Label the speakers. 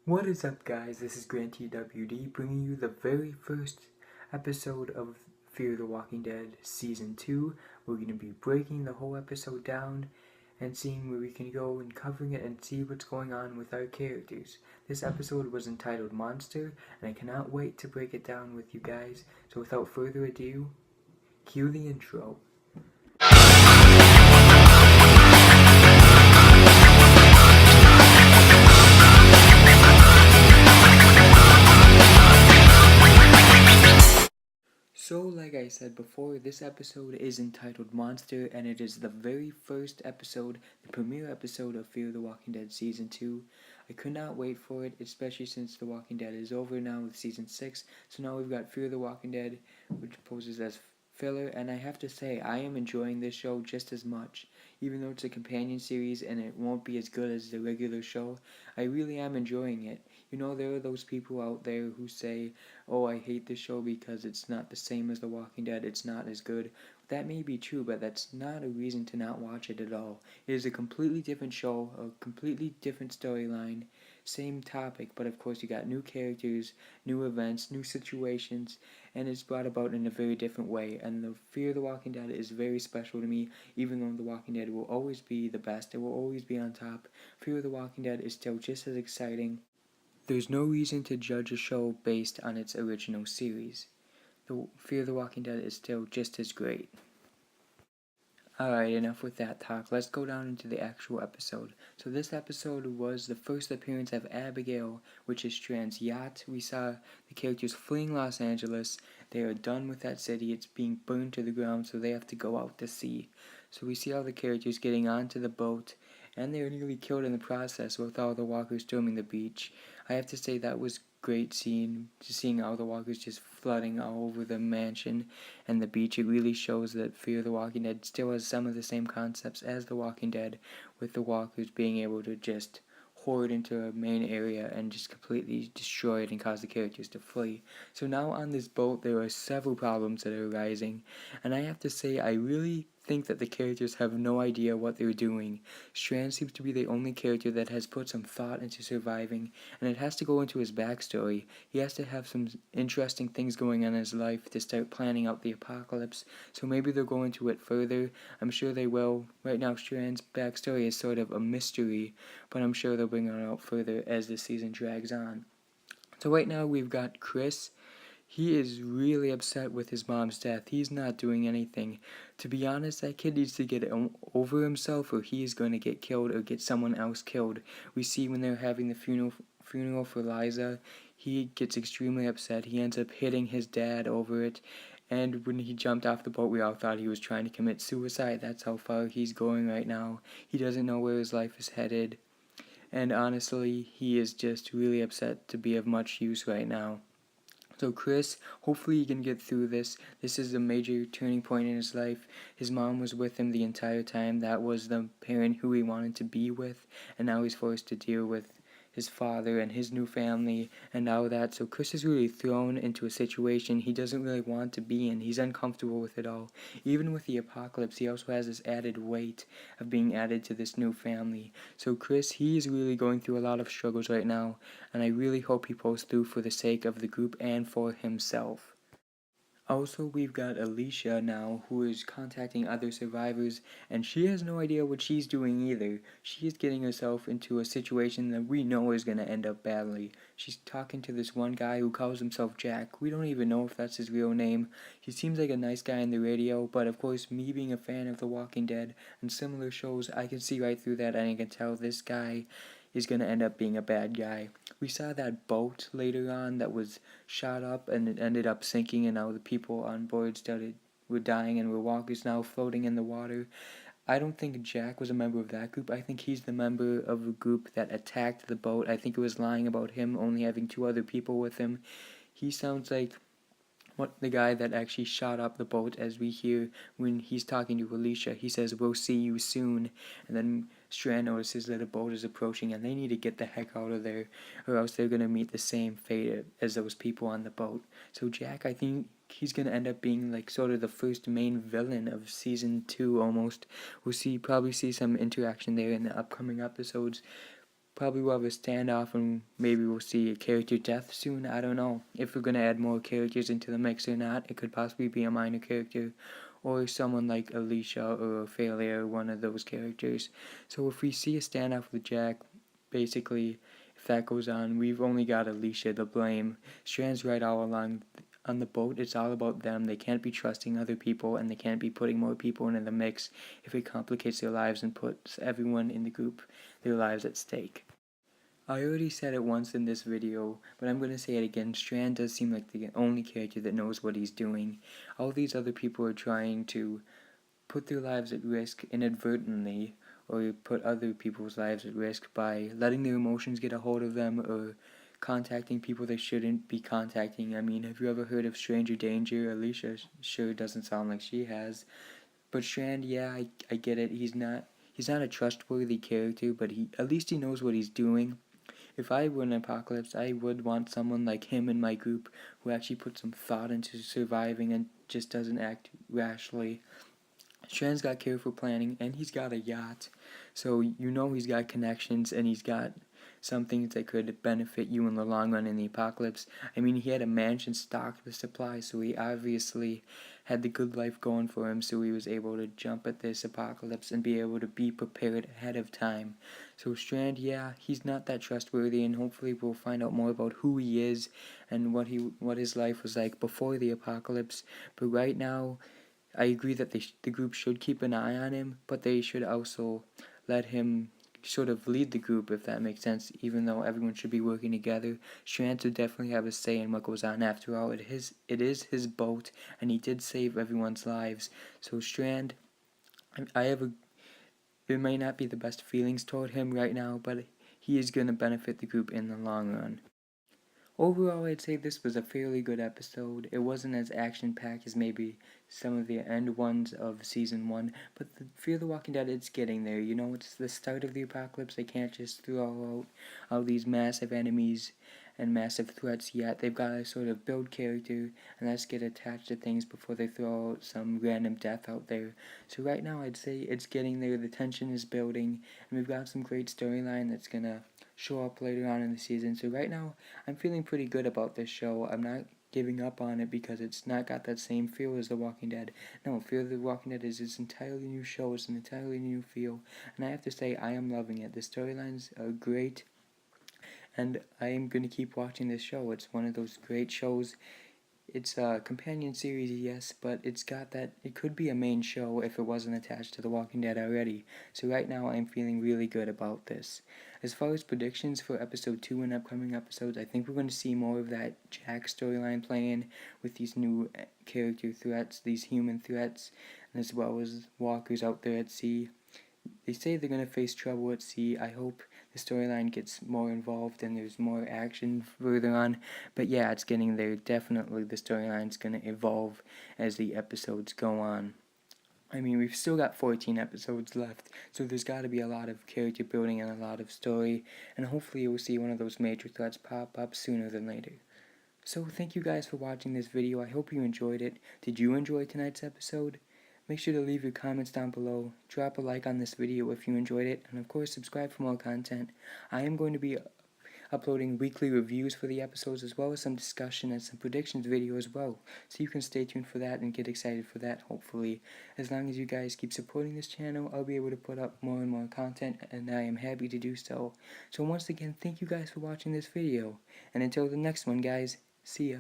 Speaker 1: What is up, guys? This is Grant TWD bringing you the very first episode of Fear the Walking Dead Season 2. We're going to be breaking the whole episode down and seeing where we can go and covering it and see what's going on with our characters. This episode was entitled Monster, and I cannot wait to break it down with you guys. So without further ado, cue the intro. So, like I said before, this episode is entitled Monster, and it is the very first episode, the premiere episode of Fear the Walking Dead Season 2. I could not wait for it, especially since The Walking Dead is over now with Season 6, so now we've got Fear the Walking Dead, which poses as filler, and I have to say, I am enjoying this show just as much. Even though it's a companion series and it won't be as good as the regular show, I really am enjoying it. You know, there are those people out there who say, oh, I hate this show because it's not the same as The Walking Dead, it's not as good. That may be true, but that's not a reason to not watch it at all. It is a completely different show, a completely different storyline, same topic, but of course you got new characters, new events, new situations, and it's brought about in a very different way. And the Fear of the Walking Dead is very special to me, even though The Walking Dead will always be the best, it will always be on top. Fear of the Walking Dead is still just as exciting. There's no reason to judge a show based on its original series. The Fear the Walking Dead is still just as great. Alright, enough with that talk. Let's go down into the actual episode. So this episode was the first appearance of Abigail, which is Strand's yacht. We saw the characters fleeing Los Angeles. They are done with that city. It's being burned to the ground, so they have to go out to sea. So we see all the characters getting onto the boat, and they are nearly killed in the process with all the walkers storming the beach. I have to say that was great scene, just seeing all the walkers just flooding all over the mansion and the beach. It really shows that Fear the Walking Dead still has some of the same concepts as The Walking Dead, with the walkers being able to just hoard into a main area and just completely destroy it and cause the characters to flee. So now on this boat there are several problems that are arising, and I have to say I really think that the characters have no idea what they're doing. Strand seems to be the only character that has put some thought into surviving, and it has to go into his backstory. He has to have some interesting things going on in his life to start planning out the apocalypse, so maybe they'll go into it further. I'm sure they will. Right now Strand's backstory is sort of a mystery, but I'm sure they'll bring it out further as the season drags on. So right now we've got Chris. He is really upset with his mom's death. He's not doing anything. To be honest, that kid needs to get over himself, or he is going to get killed or get someone else killed. We see when they're having the funeral for Liza, he gets extremely upset. He ends up hitting his dad over it. And when he jumped off the boat, we all thought he was trying to commit suicide. That's how far he's going right now. He doesn't know where his life is headed. And honestly, he is just really upset to be of much use right now. So Chris, hopefully he can get through this. This is a major turning point in his life. His mom was with him the entire time. That was the parent who he wanted to be with, and now he's forced to deal with his father and his new family and all that. So Chris is really thrown into a situation he doesn't really want to be in. He's uncomfortable with it all. Even with the apocalypse, he also has this added weight of being added to this new family. So Chris, he's really going through a lot of struggles right now, and I really hope he pulls through for the sake of the group and for himself. Also, we've got Alicia now, who is contacting other survivors, and she has no idea what she's doing either. She's getting herself into a situation that we know is going to end up badly. She's talking to this one guy who calls himself Jack. We don't even know if that's his real name. He seems like a nice guy in the radio, but of course, me being a fan of The Walking Dead and similar shows, I can see right through that, and I can tell this guy is going to end up being a bad guy. We saw that boat later on that was shot up and it ended up sinking, and now the people on board were dying and were walkers now floating in the water. I don't think Jack was a member of that group. I think he's the member of a group that attacked the boat. I think it was lying about him only having 2 other people with him. He sounds like the guy that actually shot up the boat, as we hear when he's talking to Alicia. He says, "We'll see you soon," and then Strand notices that a boat is approaching and they need to get the heck out of there, or else they're going to meet the same fate as those people on the boat. So Jack, I think he's going to end up being like sort of the first main villain of season 2 almost. We'll probably see some interaction there in the upcoming episodes. Probably we'll have a standoff and maybe we'll see a character death soon. I don't know. If we're going to add more characters into the mix or not, it could possibly be a minor character or someone like Alicia or Ophelia, or one of those characters. So if we see a standoff with Jack, basically, if that goes on, we've only got Alicia to blame. Strand's right all along on the boat. It's all about them. They can't be trusting other people and they can't be putting more people into the mix if it complicates their lives and puts everyone in the group, their lives at stake. I already said it once in this video, but I'm going to say it again. Strand does seem like the only character that knows what he's doing. All these other people are trying to put their lives at risk inadvertently, or put other people's lives at risk by letting their emotions get a hold of them, or contacting people they shouldn't be contacting. I mean, have you ever heard of stranger danger? Alicia sure doesn't sound like she has. But Strand, yeah, I get it. He's not a trustworthy character, but at least he knows what he's doing. If I were in an apocalypse, I would want someone like him in my group who actually puts some thought into surviving and just doesn't act rashly. Strand's got careful planning, and he's got a yacht, so you know he's got connections, and he's got some things that could benefit you in the long run in the apocalypse. I mean, he had a mansion stocked with supplies, so he obviously had the good life going for him, so he was able to jump at this apocalypse and be able to be prepared ahead of time. So Strand, yeah, he's not that trustworthy, and hopefully we'll find out more about who he is and what his life was like before the apocalypse. But right now, I agree that the group should keep an eye on him, but they should also let him sort of lead the group, if that makes sense, even though everyone should be working together. Strand should definitely have a say in what goes on. After all, it is his boat, and he did save everyone's lives. So Strand, it may not be the best feelings toward him right now, but he is going to benefit the group in the long run. Overall, I'd say this was a fairly good episode. It wasn't as action-packed as maybe some of the end ones of Season 1, but Fear the Walking Dead, it's getting there. You know, it's the start of the apocalypse. They can't just throw out all these massive enemies and massive threats yet. They've got to sort of build character, and let's get attached to things before they throw out some random death out there. So right now, I'd say it's getting there. The tension is building, and we've got some great storyline that's going to show up later on in the season. So right now, I'm feeling pretty good about this show. I'm not giving up on it because it's not got that same feel as The Walking Dead. No, Fear the Walking Dead is this entirely new show. It's an entirely new feel. And I have to say, I am loving it. The storylines are great. And I am going to keep watching this show. It's one of those great shows. It's a companion series, yes, but it's got that, it could be a main show if it wasn't attached to The Walking Dead already. So right now I'm feeling really good about this. As far as predictions for episode 2 and upcoming episodes, I think we're going to see more of that Jack storyline playing with these new character threats, these human threats, and as well as walkers out there at sea. They say they're going to face trouble at sea. I hope the storyline gets more involved and there's more action further on. But yeah, it's getting there. Definitely the storyline's going to evolve as the episodes go on. I mean, we've still got 14 episodes left, so there's got to be a lot of character building and a lot of story, and hopefully you'll see one of those major threats pop up sooner than later. So thank you guys for watching this video. I hope you enjoyed it. Did you enjoy tonight's episode? Make sure to leave your comments down below, drop a like on this video if you enjoyed it, and of course subscribe for more content. I am going to be uploading weekly reviews for the episodes as well as some discussion and some predictions video as well, so you can stay tuned for that and get excited for that. Hopefully, as long as you guys keep supporting this channel, I'll be able to put up more and more content, and I am happy to do so. So once again, thank you guys for watching this video, and until the next one guys, see ya.